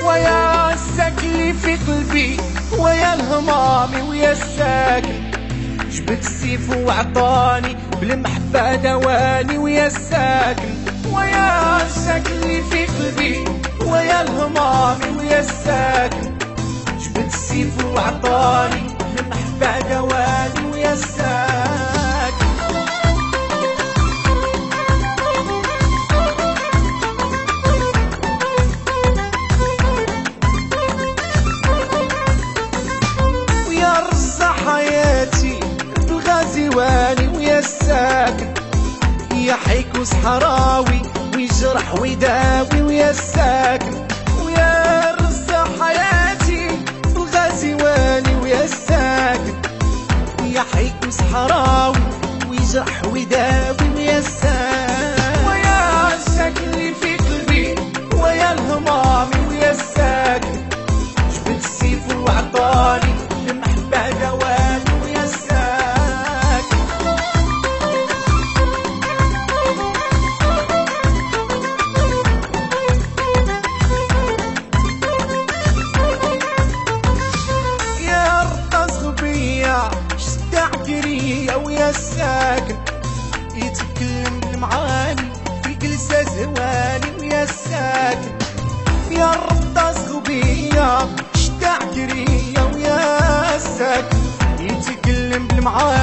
ويا الساكن في قلبي ويا الهمامي ويا الساكن جبت السيف وعطاني بالمحبة دواني ويا الساكن ويا الساكن في قلبي ويا الهمامي ويا الساكن جبت السيف وعطاني بالمحبة دواني ويا الساكن حياتي بالغازواني ويا الساكن يا حيك صحراوي ويجرح ويداوي ويا الساكن ويا رزق حياتي بالغازواني ويا الساكن يا حيك صحراوي ويجرح ويداوي ويا الساكن ويا الساكن اللي في قلبي ويا الهمامي ويا الساكن جبت السيف وعطاني المحبة دواني ويا الساكن يا رقص غبية شد عكرية ويا الساكن يتكلم بالمعاني في جلسة زواني ويا الساكن يا رقص غبية شد عكرية ويا الساكن يتكلم بالمعاني